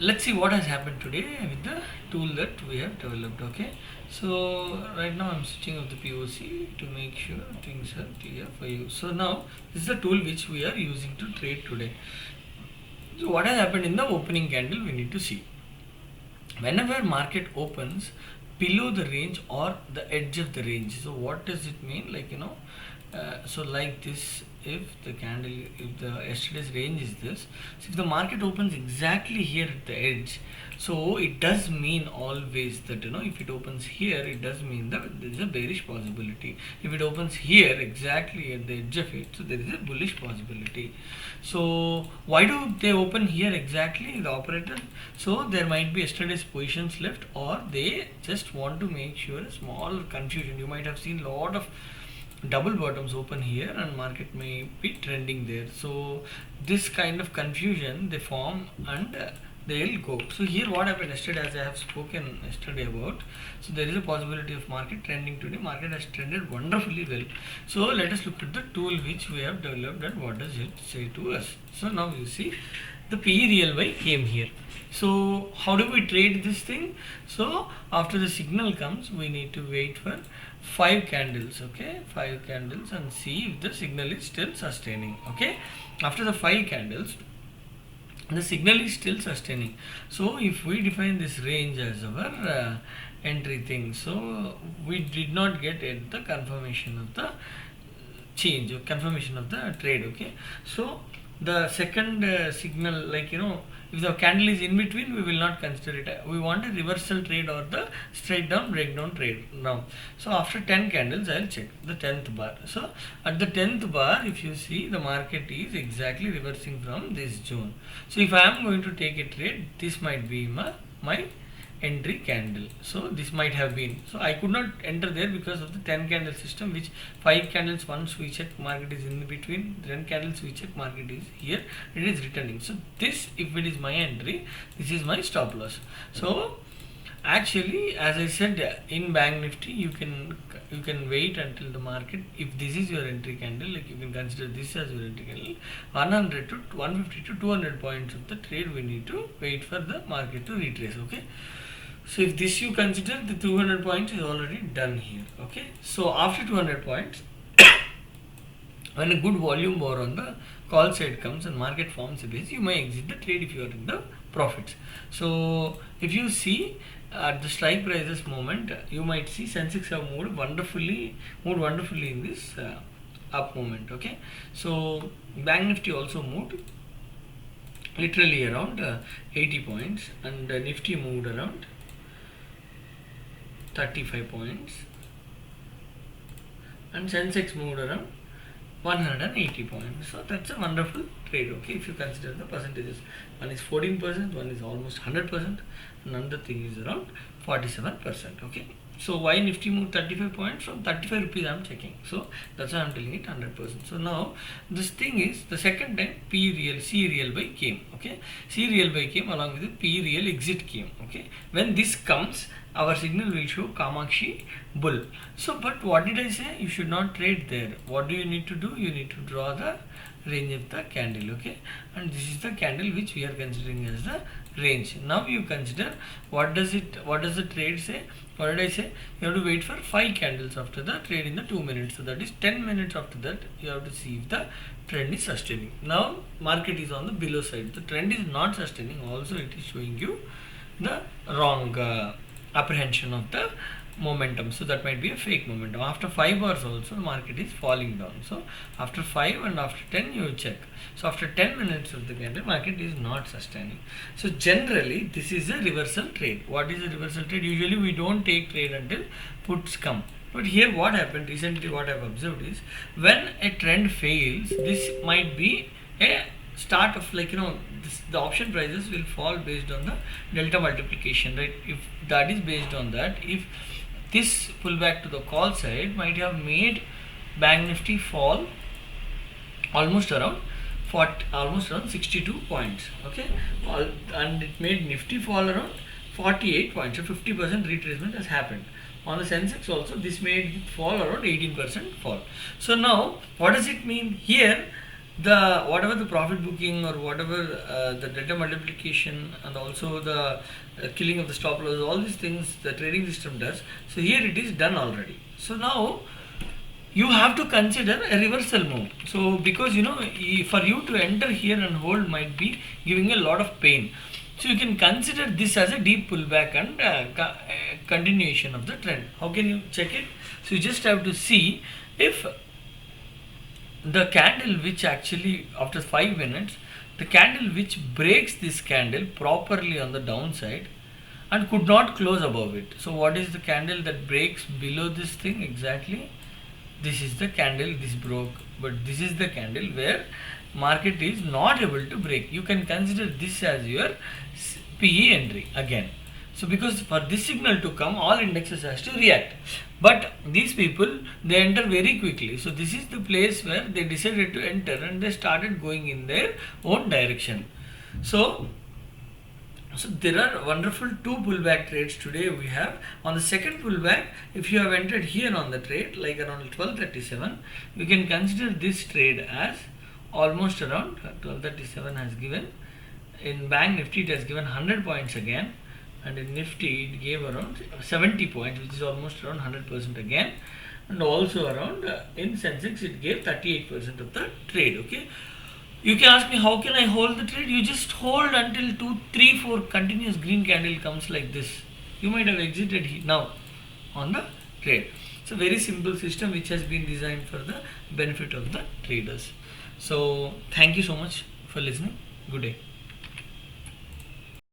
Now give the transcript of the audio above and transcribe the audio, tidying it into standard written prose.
let's see what has happened today with the tool that we have developed. Okay, so right now I'm switching off the POC to make sure things are clear for you. So now this is the tool which we are using to trade today. So what has happened in the opening candle, we need to see. Whenever market opens below the range or the edge of the range, so what does it mean? Like, so like this, if the candle, if the yesterday's range is this, so if the market opens exactly here at the edge, so it does mean always that, if it opens here, it does mean that there is a bearish possibility. If it opens here exactly at the edge of it, so there is a bullish possibility. So why do they open here exactly, the operator? So there might be yesterday's positions left, or they just want to make sure a small confusion. You might have seen a lot of double bottoms open here and market may be trending there. So this kind of confusion they form and they'll go. So here what happened yesterday, as I have spoken yesterday about, so there is a possibility of market trending today. Market has trended wonderfully well. So let us look at the tool which we have developed and what does it say to us. So now you see the PE real Y came here. So how do we trade this thing? So after the signal comes, we need to wait for 5 candles, okay, 5 candles, and see if the signal is still sustaining. Okay, after the 5 candles, the signal is still sustaining. So if we define this range as our entry thing, so we did not get the confirmation of the change or confirmation of the trade. Okay, so the second signal, like, if the candle is in between, we will not consider it. We want a reversal trade or the straight down breakdown trade now. So after 10 candles, I'll check the 10th bar. So at the 10th bar, if you see, the market is exactly reversing from this zone. So if I am going to take a trade, this might be my entry candle. So this might have been, so I could not enter there because of the 10 candle system, which 5 candles once we check market is in between, 10 candles we check market is here, it is returning. So this, if it is my entry, this is my stop loss. So actually, as I said, in Bank Nifty you can wait until the market, if this is your entry candle, like you can consider this as your entry candle, 100 to 150 to 200 points of the trade we need to wait for the market to retrace. Okay, so if this you consider, the 200 points is already done here. Okay, so after 200 points, when a good volume bar on the call side comes and market forms a base, you may exit the trade if you are in the profits. So if you see at the strike prices moment, you might see Sensex have moved wonderfully in this up moment. Okay, so Bank Nifty also moved literally around 80 points, and Nifty moved around 35 points, and Sensex moved around 180 points. So that's a wonderful trade. Okay, if you consider the percentages, one is 14%, one is almost 100%, and another thing is around 47%. Okay, so why Nifty moved 35 points? From 35 rupees I'm checking, so that's why I'm telling it 100%. So now this thing is the second time C real by came. Okay, C real by came along with the P real exit came. Okay, when this comes, our signal will show Kamakshi bull. So but what did I say? You should not trade there. What do you need to do? You need to draw the range of the candle. Okay, and this is the candle which we are considering as the range. Now you consider what does the trade say? What did I say? You have to wait for 5 candles after the trade in the 2 minutes. So that is 10 minutes after that you have to see if the trend is sustaining. Now market is on the below side. The trend is not sustaining. Also it is showing you the wrong apprehension of the momentum. So that might be a fake momentum. After 5 hours also the market is falling down. So after 5 and after 10 you check. So after 10 minutes of the candle, market is not sustaining. So generally this is a reversal trade. What is a reversal trade? Usually we don't take trade until puts come. But here what happened recently, what I have observed is, when a trend fails, this might be a start of, like, the option prices will fall based on the delta multiplication, right? If that is based on that, if this pullback to the call side might have made Bank Nifty fall almost around 62 points. Okay, and it made Nifty fall around 48 points. So 50% retracement has happened. On the Sensex also, this made it fall around 18% fall. So now what does it mean here? the whatever the profit booking or whatever the data multiplication and also the killing of the stop loss, all these things the trading system does. So here it is done already. So now you have to consider a reversal move. So because for you to enter here and hold might be giving a lot of pain. So you can consider this as a deep pullback and continuation of the trend. How can you check it? So you just have to see if the candle which actually after 5 minutes, the candle which breaks this candle properly on the downside and could not close above it. So what is the candle that breaks below this thing exactly? This is the candle, this broke, but this is the candle where market is not able to break. You can consider this as your PE entry again. So because for this signal to come, all indexes has to react. But these people, they enter very quickly. So this is the place where they decided to enter and they started going in their own direction. So there are wonderful two pullback trades today we have. On the second pullback, if you have entered here on the trade, like around 1237, you can consider this trade as almost around 1237 has given. In Bank Nifty, it has given 100 points again. And in Nifty, it gave around 70 points, which is almost around 100% again. And also around, in Sensex, it gave 38% of the trade, okay. You can ask me, how can I hold the trade? You just hold until 2, 3, 4 continuous green candle comes like this. You might have exited now on the trade. It's a very simple system which has been designed for the benefit of the traders. So, thank you so much for listening. Good day.